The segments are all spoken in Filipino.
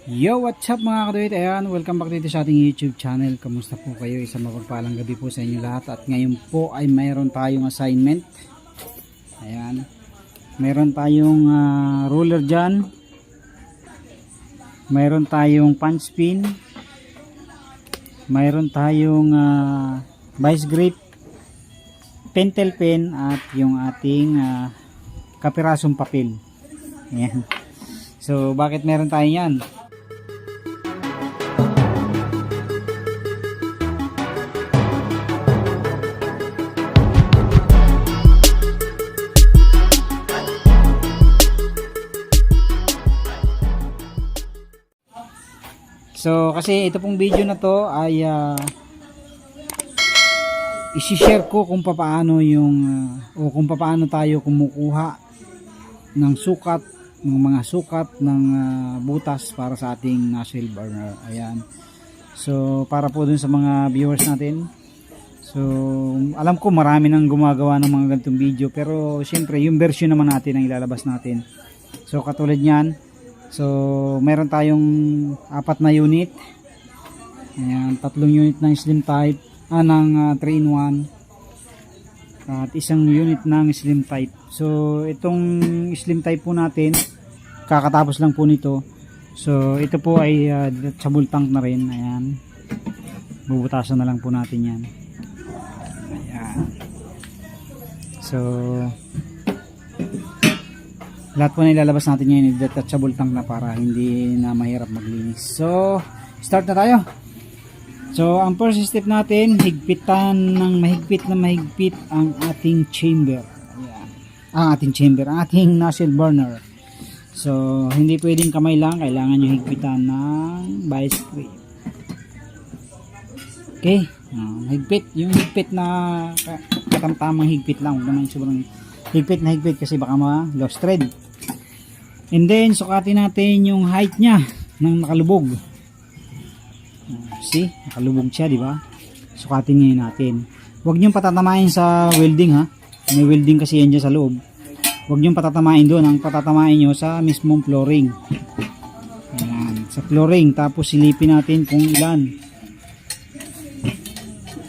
Yo, what's up mga kaduit? Ayan, welcome back dito sa ating YouTube channel. Kamusta po kayo? Isang mapagpalang gabi po sa inyo lahat. At ngayon po ay mayroon tayong assignment. Ayan. Mayroon tayong ruler dyan. Mayroon tayong punch pin. Mayroon tayong vice grip, pentel pen, at yung ating kapirasong papel. Ayan. So, bakit meron tayo yan? So kasi ito pong video na to ay i-share ko kung paano yung o kung paano tayo kumukuha ng sukat, ng mga sukat ng butas para sa ating nozzle burner. Ayan. So para po dun sa mga viewers natin. So alam ko marami nang gumagawa ng mga ganitong video, pero syempre yung version naman natin ang ilalabas natin. So katulad niyan. So, meron tayong 4 na unit. Ayan, 3 unit ng slim type, ng 3-in-1. At isang unit ng slim type. So, itong slim type po natin, kakatapos lang po nito. So, ito po ay detachable tank na rin. Ayan. Bubutasan na lang po natin yan. Ayan. So, lahat po na ilalabas natin ngayon, detachable tank na para hindi na mahirap maglinis. So, start na tayo. So, ang first step natin, higpitan ng mahigpit na mahigpit ang ating chamber. Ayan. Ang ating chamber, ang ating nozzle burner. So, hindi pwedeng kamay lang, kailangan nyo higpitan ng vice grip. Okay, higpit, yung higpit na katamtamang higpit lang, huwag naman sobrang higpit na higpit kasi baka ma-lost thread. And then sukatin natin yung height niya ng nakalubog. See, nakalubog siya, di ba? Sukatin niyo natin. Huwag niyo patatamain sa welding, ha. May welding kasi yan dyan sa loob. Huwag niyo patatamain doon. Ang patatamain niyo sa mismong flooring. Ayan, sa flooring. Tapos silipin natin kung ilan.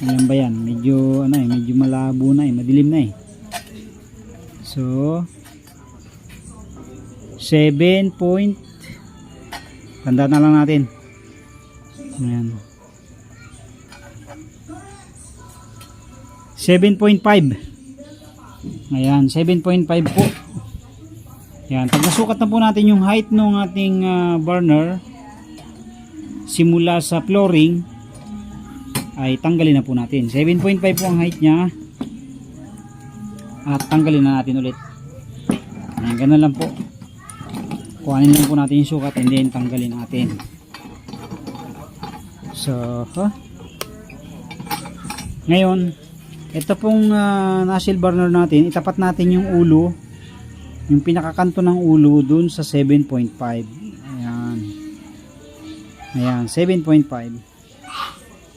Ayan ba yan? Medyo medyo malabo na madilim na So 7 point, tanda na lang natin. Ayan. 7.5. Ayan, 7.5 po. Ayan, pag nasukat na po natin yung height ng ating burner simula sa flooring, ay tanggalin na po natin. 7.5 po ang height niya. At tanggalin na natin ulit. Ayan, ganun lang po. Kuhanin lang po natin yung sukat and then tanggalin natin. So, ngayon, ito pong nozzle burner natin, itapat natin yung ulo, yung pinakakanto ng ulo dun sa 7.5. Ayan. Ayan, 7.5.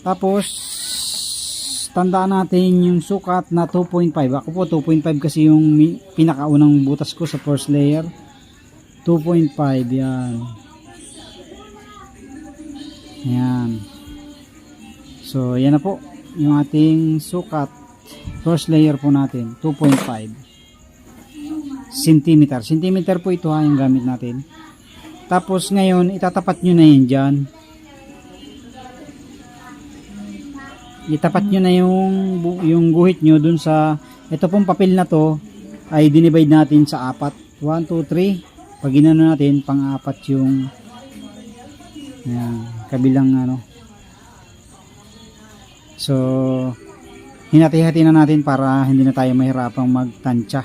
Tapos, tandaan natin yung sukat na 2.5. Ako po 2.5 kasi yung pinakaunang butas ko sa first layer. 2.5 yan. Yan. So yan na po yung ating sukat. First layer po natin 2.5 centimeter. Centimeter po ito yung gamit natin. Tapos ngayon itatapat nyo na yan dyan. Itapat nyo na yung guhit nyo dun sa ito pong papel na to ay dinivide natin sa 4. 1, 2, 3. Pag ginano natin, pang-apat yung kabilang So, hinati-hati na natin para hindi na tayo mahirapang magtansya.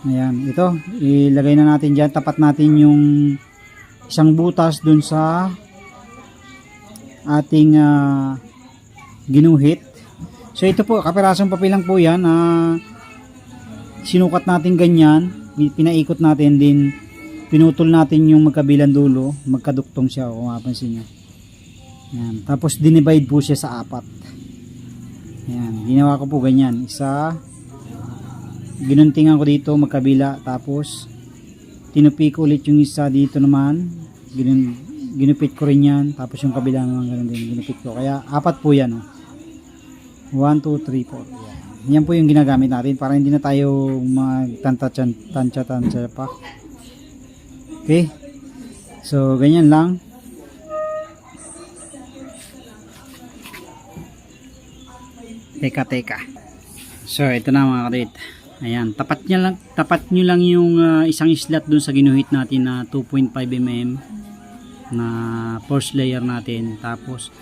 Ayan, ito, ilagay na natin dyan. Tapat natin yung isang butas dun sa ating ginuhit. So, ito po, kapirasong papel lang po yan. Sinukat natin ganyan. Pinaikot natin din, pinutol natin yung magkabilang dulo, magkaduktong siya kung mapansin nyo. Yan. Tapos dinivide po siya sa 4. Yan. Ginawa ko po ganyan, isa, ginuntingan ko dito magkabila, tapos tinupi ko ulit yung isa dito naman ginupit ko rin yan, tapos yung kabila naman ganun din ginupit ko, kaya apat po yan, oh. 1, 2, 3, 4. Yan po yung ginagamit natin para hindi na tayo magtansya pa. Okay, so ganyan lang. Teka. So ito na mga kadit. Ayan, tapat nyo lang yung isang slot dun sa ginuhit natin na 2.5 mm na first layer natin. Tapos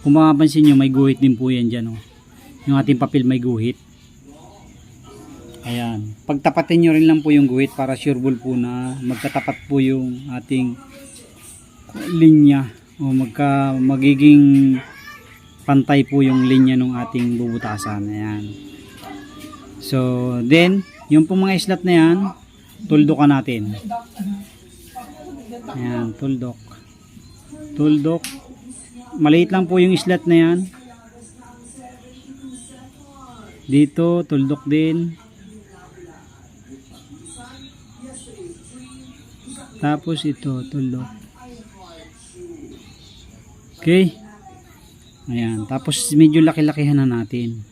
kung mapapansin nyo, may guhit din po yan dyan, oh. Yung ating papel may guhit. Ayan, pagtapatin nyo rin lang po yung guhit para sureball po na magkatapat po yung ating linya, o magiging pantay po yung linya ng ating bubutasan. Ayan. So then yung po mga slot na yan, tuldokan natin. Ayan, tuldok. Maliit lang po yung slot na yan. Dito tuldok din. Tapos ito tuldok. Okay. Ayan, tapos medyo laki-lakihan na natin.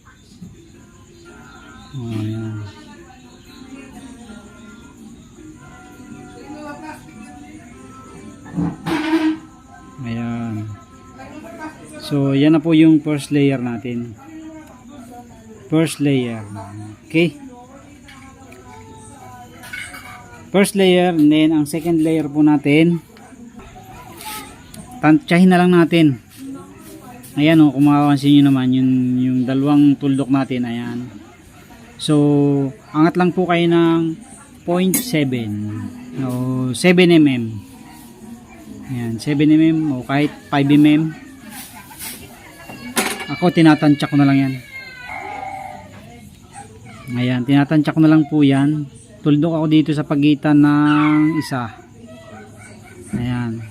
Oh, ayan. Ayan. So, yan na po yung first layer natin. First layer. Okay. First layer, and then ang second layer po natin, tansyahin na lang natin. Ayan, oh, kung makapansin nyo naman yung dalawang tuldok natin. Ayan. So, angat lang po kayo ng 0.7 o 7 mm. Ayan, 7 mm o kahit 5 mm. Ako, tinatansya ko na lang yan. Ayan, tinatansya ko na lang po yan. Tuldok ako dito sa pagitan ng isa. Ayan.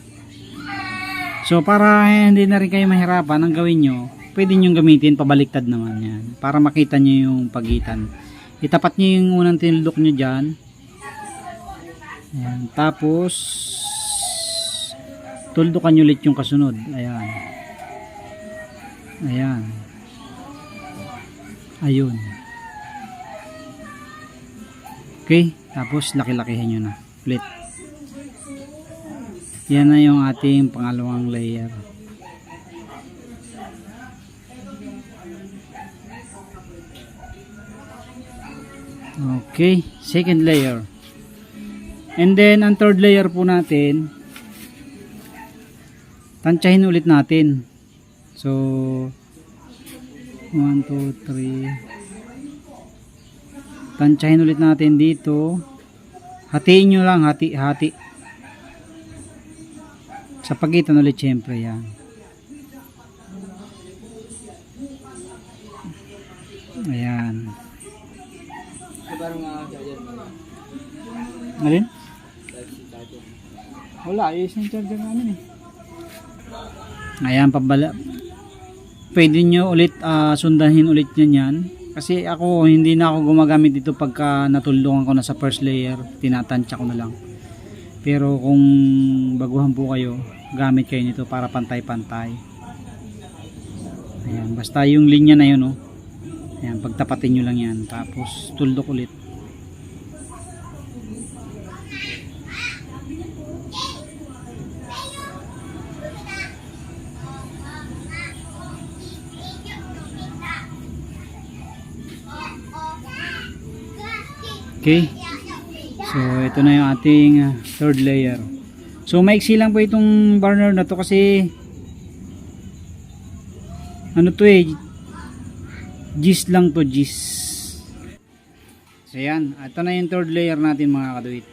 So, para hindi na rin kayo mahirapan, ang gawin nyo, pwede nyo gamitin, pabaliktad naman yan. Para makita nyo yung pagitan. Itapat nyo yung unang tinuldok nyo dyan. Ayan. Tapos, tuldokan nyo ulit yung kasunod. Ayan. Ayan. Ayun. Okay. Tapos, laki-lakihan nyo na. Ulit. Yan na yung ating pangalawang layer. Okay, second layer. And then ang third layer po natin, tansyahin ulit natin. So 1, 2, 3. Tansyahin ulit natin dito. Hatiin nyo lang, hati. Sa pagitan ulit syempre yan. Ayan. Alin? Wala, isang charger namin eh. Ayan, pwede nyo ulit sundahin ulit yan. Kasi ako, hindi na ako gumagamit dito pagka natulungan ko na sa first layer. Tinatansya ko na lang. Pero kung baguhan po kayo, gamit kayo nito para pantay-pantay. Ayan, basta yung linya na yun, oh. Ayan, pagtapatin nyo lang yan. Tapos tuldok ulit. Okay. So ito na yung ating third layer. So maiksi lang po itong burner na to kasi ano to eh, gis lang to, gis. So yan, ito na yung third layer natin mga kaduit.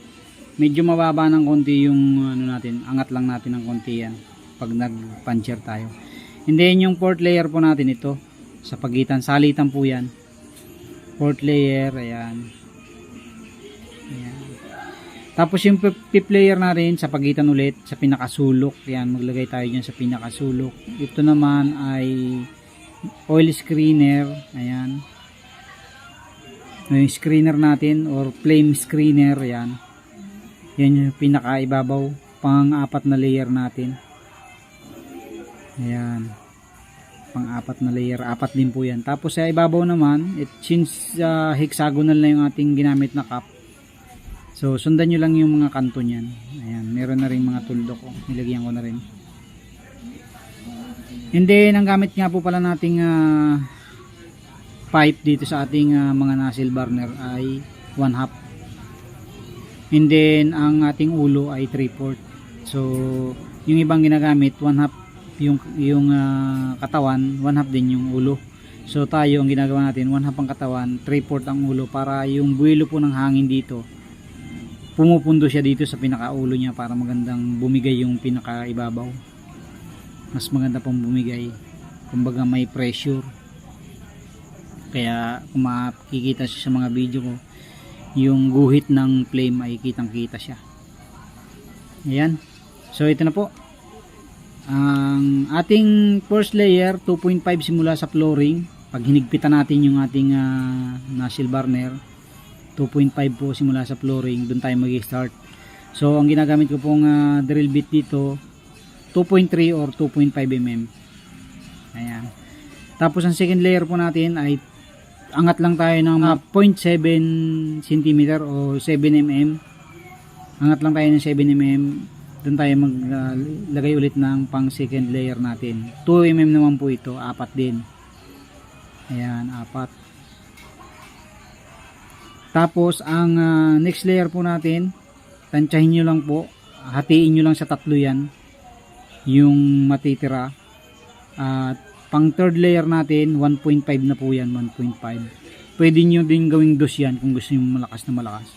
Medyo mababa ng konti yung ano natin, angat lang natin ng konti yan pag nag-puncher tayo. And then yung fourth layer po natin ito, sa pagitan, salitan po yan. Fourth layer, ayan. Ayan. Tapos yung fifth layer na rin sa pagitan ulit sa pinakasulok. Yan, maglagay tayo dyan sa pinakasulok. Ito naman ay oil screener. Ayan. Yung screener natin or flame screener. Ayan. Yan yung pinakaibabaw. pang-apat na layer natin. Ayan, pang-apat na layer, apat din po yan. Tapos sa ibabaw naman, since hexagonal na yung ating ginamit na cup, so sundan nyo lang yung mga kanto nyan. Ayan, meron na rin mga tuldok, nilagyan ko na rin. And then ang gamit nga po pala nating pipe dito sa ating mga nozzle burner ay 1/2. And then ang ating ulo ay 3/4. So yung ibang ginagamit 1/2 yung katawan, 1/2 din yung ulo. So tayo ang ginagawa natin 1/2 ang katawan, 3/4 ang ulo, para yung buwelo po ng hangin dito pumupundo siya dito sa pinakaulo niya para magandang bumigay yung pinakaibabaw. Mas maganda pong bumigay, kumbaga may pressure. Kaya kung makikita siya sa mga video ko, yung guhit ng flame ay kitang kita siya. Ayan, so ito na po ang ating first layer, 2.5 simula sa flooring. Pag hinigpitan natin yung ating nozzle burner, 2.5 po simula sa flooring, doon tayo mag-start. So ang ginagamit ko pong drill bit dito, 2.3 or 2.5 mm. Ayan. Tapos ang second layer po natin ay angat lang tayo ng 0.7 cm o 7 mm. Angat lang tayo ng 7 mm. Doon tayo maglagay ulit ng pang second layer natin. 2 mm naman po ito, apat din. Ayan, apat. Tapos ang next layer po natin, tansyahin nyo lang po, hatiin nyo lang sa tatlo yan yung matitira. At pang third layer natin 1.5 na po yan, 1.5. Pwede nyo din gawing dos yan kung gusto nyo malakas na malakas.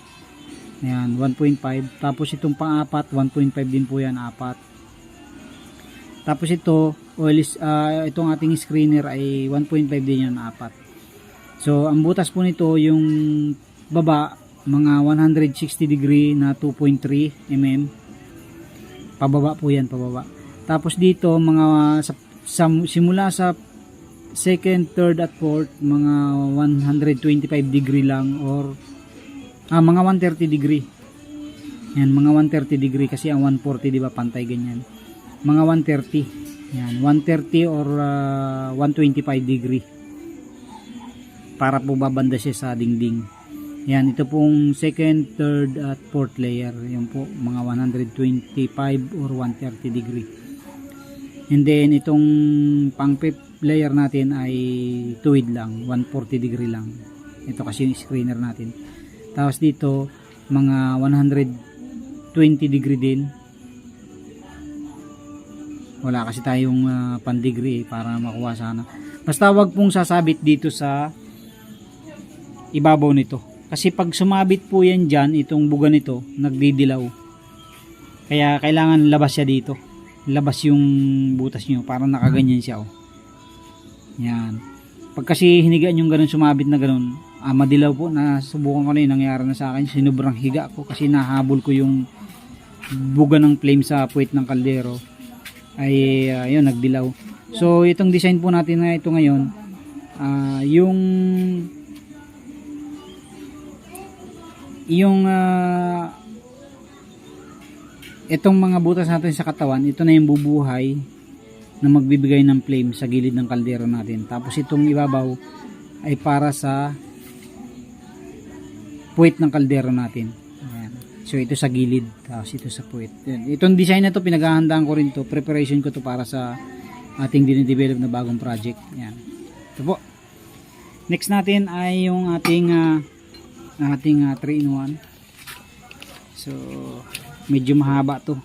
Ayan, 1.5. Tapos itong pang-apat 1.5 din po yan, apat. Tapos ito itong ating screener ay 1.5 din yan, apat. So ang butas po nito, yung baba mga 160 degree na 2.3 mm, pababa po yan, pababa. Tapos dito mga simula sa second, third at fourth, mga 125 degree lang, or mga 130 degree. Yan, mga 130 degree kasi ang 140 di ba pantay ganyan. Mga 130. Yan, 130 or 125 degree. Para po babanda siya sa dingding. Yan, ito pong second, third at fourth layer. Yan po, mga 125 or 130 degree. And then itong pang fifth layer natin ay tuwid lang, 140 degree lang. Ito kasi yung screener natin. Tapos dito mga 120 degree din. Wala kasi tayong pan degree para makuha sana. Basta wag pong sasabit dito sa ibabaw nito. Kasi pag sumabit po yan dyan, itong buga nito, nagdidilaw. Kaya kailangan labas siya dito. Labas yung butas nyo para nakaganyan siya. Yan. Pag kasi hinigaan yung ganun, sumabit na ganun, madilaw po. Nasubukan ko na yun, nangyari na sa akin. Sinubrang higa ko kasi nahabol ko yung buga ng flame sa puwet ng kaldero. Ay yun, nagdilaw. So itong design po natin na ito ngayon, itong mga butas natin sa katawan, ito na yung bubuhay na magbibigay ng flame sa gilid ng kaldero natin. Tapos itong ibabaw ay para sa puwet ng kaldero natin. Ayan. So ito sa gilid, tapos ito sa puwet. Itong design na to, pinaghahandaan ko rin to, preparation ko to para sa ating dinidevelop na bagong project. Ayan. Ito po. Next natin ay yung ating 3-in-1. So medyo mahaba to.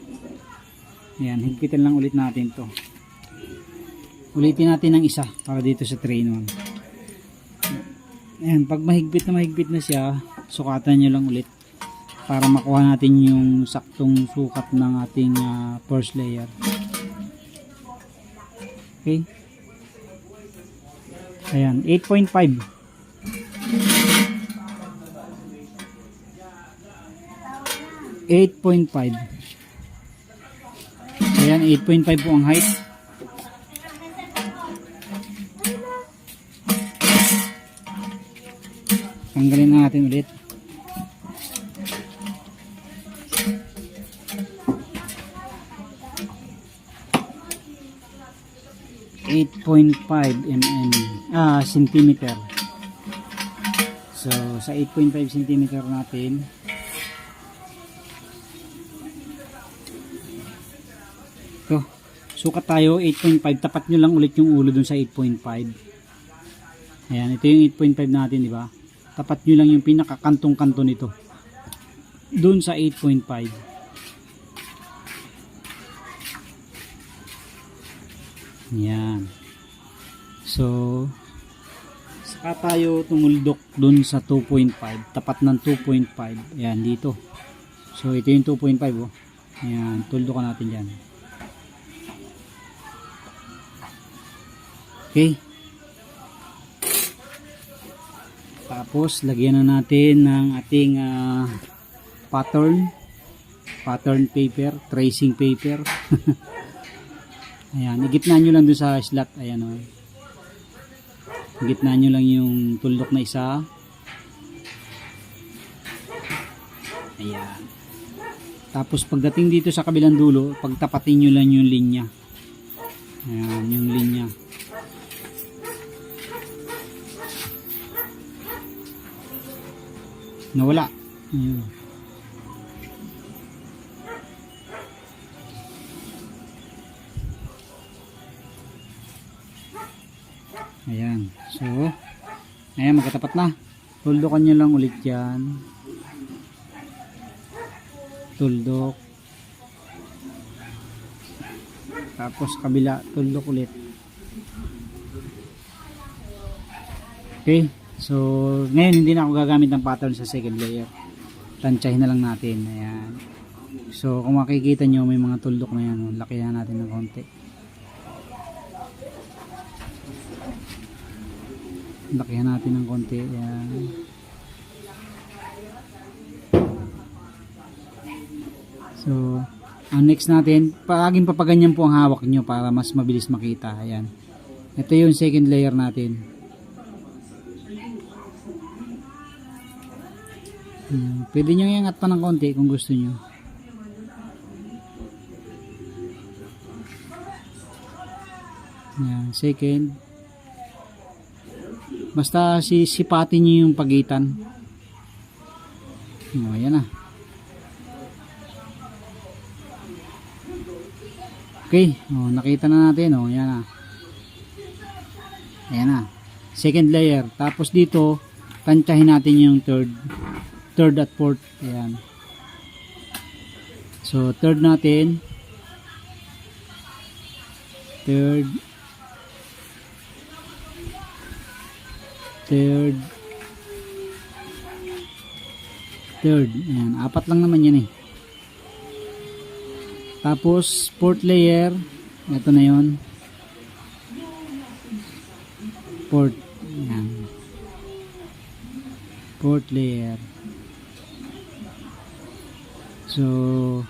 Ayan, higpitan lang ulit natin to. Ulitin natin ng isa para dito sa 3-in-1. Ayan, pag mahigpit na siya, sukatan nyo lang ulit para makuha natin yung saktong sukat ng ating first layer. Okay. Ayan, 8.5. Ayan, 8.5 po ang height. Tanggalin na natin ulit. 8.5 centimeter. So sa 8.5 centimeter natin, ito, sukat tayo 8.5. Tapat nyo lang ulit yung ulo dun sa 8.5. Ayan, ito yung 8.5 natin, di ba? Tapat nyo lang yung pinakakantong-kanto nito dun sa 8.5. Yan. So saka tayo tumuldok dun sa 2.5, tapat ng 2.5. Yan dito. So ito yung 2.5, oh. Yan, tuldokan natin dyan. Okay. Tapos lagyan na natin ng ating pattern paper, tracing paper. Ayan, igitna nyo lang doon sa slot. Ayan, o. Igitna nyo lang yung tuldok na isa. Ayan. Tapos pagdating dito sa kabilang dulo, pagtapatin nyo lang yung linya. Ayan, yung linya. Nawala. Ayan. Ayan. So, ayan, magkatapat na. Tuldokan nyo lang ulit yan. Tuldok. Tapos kabila, tuldok ulit. Okay. So, ngayon hindi na ako gagamit ng pattern sa second layer. Tansyahin na lang natin. Ayan. So, kung makikita nyo, may mga tuldok na yan. Laki na natin ng konti. Lakihan natin ng konti. Ayan. So, ang next natin, palaging papaganyan po ang hawak nyo para mas mabilis makita. Ayan. Ito yung second layer natin. Pwede nyo iangat pa ng konti kung gusto nyo. Ayan, second. Basta sipatin nyo yung pagitan. O, ayan na. Okay, o, nakita na natin. O, ayan na. Ayan na. Second layer. Tapos dito, tansyahin natin yung third at fourth. Ayan. So, third natin. Third. Ayan, apat lang naman yan eh. Tapos fourth layer, ito na yon. Fourth. Ayan. Fourth layer. So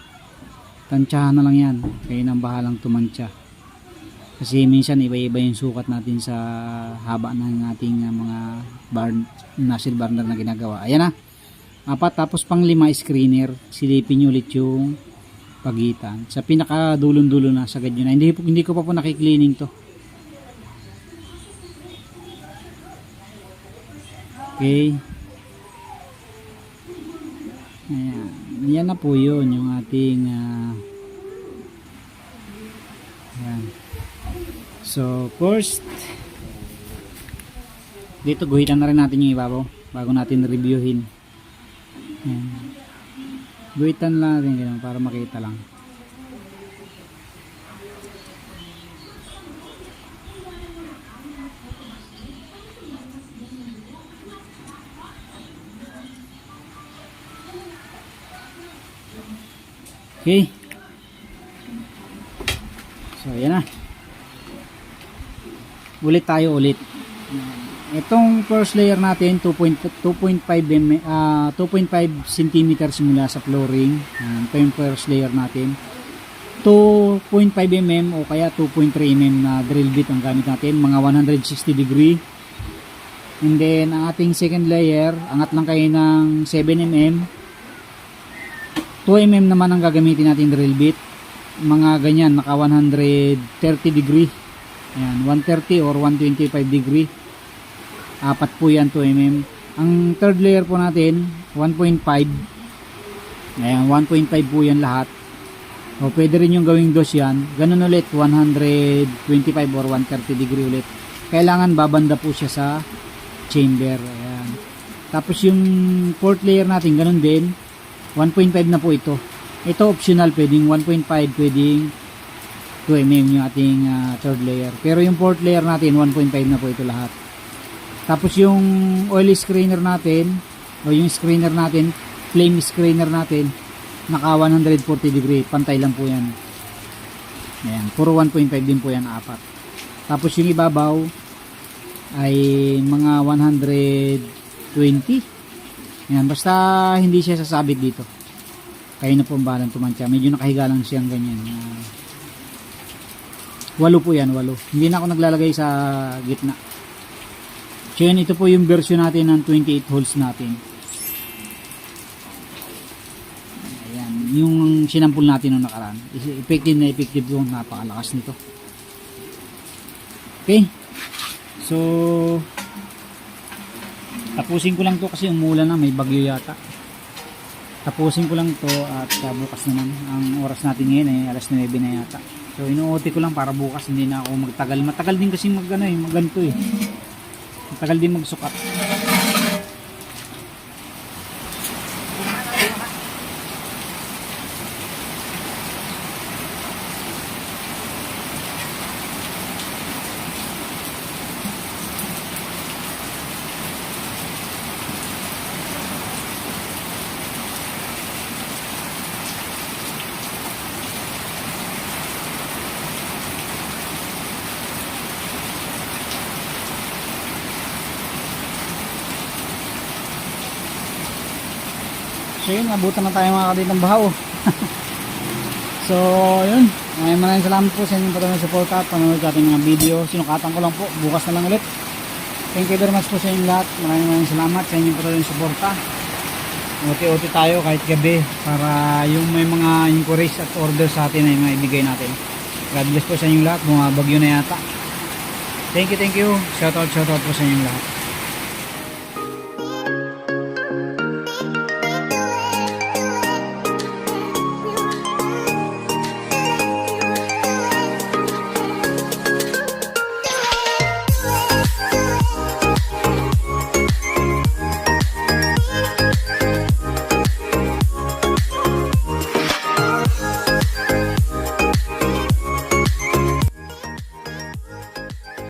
tansyahan na lang yan, kayo nang bahalang tumansya. Kasi minsan iba-iba yung sukat natin sa haba ng ating mga nozzle burner na ginagawa. Ayan na. Apat, tapos pang 5 screener. Silipin nyo ulit yung pagitan. Sa pinaka dulon-dulo na, sagad nyo na. Hindi ko pa po nakikleaning to. Okay. Ayan. Yan na po yun, yung ating ayan. So first, dito guhitan na rin natin yung ibabaw bago natin reviewin. Ayan. Guhitan lang natin ganun para makita lang. Okay. So ayan na. Ulit tayo ulit. Itong first layer natin 2.5 cm mula sa flooring. Ito yung first layer natin. 2.5 mm o kaya 2.3 mm na drill bit ang gamit natin, mga 160 degree. And then ang ating second layer, angat lang kayo ng 7 mm. 2 mm naman ang gagamitin natin drill bit. Mga ganyan, naka 130 degree. Ayan, 130 or 125 degree. Apat po yan, 2 mm. Ang third layer po natin 1.5. Ayan, 1.5 po yan lahat. O pwede rin yung gawing dos yan. Ganun ulit, 125 or 130 degree ulit. Kailangan babanda po siya sa chamber. Ayan. Tapos yung fourth layer natin, ganun din. 1.5 na po ito. Ito optional, pwedeng 1.5, pwedeng 2 mm yung ating third layer. Pero yung fourth layer natin, 1.5 na po ito lahat. Tapos yung oil screener natin, o yung screener natin, flame screener natin, naka 140 degree. Pantay lang po yan. Ayan, puro 1.5 din po yan, apat. Tapos yung ibabaw ay mga 120. Ayan, basta hindi siya sasabit dito. Kayo na po ang bahalang tumantya. Medyo nakahiga lang siyang ganyan. 8 po yan, 8. Hindi na ako naglalagay sa gitna. So yan, ito po yung version natin ng 28 holes natin. Ayan, yung sinampul natin nung nakaraan. Effective na effective yung napakalakas nito. Okay. So tapusin ko lang to kasi umulan na, may bagyo yata. Tapusin ko lang to at bukas naman. Ang oras natin ngayon ay alas 9 na yata. So inuuti ko lang para bukas hindi na ako magtagal. Matagal din kasi magganto eh. Matagal din magsukat. So yun, abutan na tayo mga kadit ng bahaw. So yun, maraming salamat po sa inyong patuloy na support at panonood sa ating mga video. Sinukatan ko lang po, bukas na lang ulit. Thank you very much po sa inyong lahat. Maraming salamat sa inyong patuloy na suporta. Uti-uti tayo kahit gabi para yung may mga inquiries at order sa atin ay maibigay natin. God bless po sa inyong lahat. Bumabagyo na yata. Thank you. Shoutout po sa inyong lahat.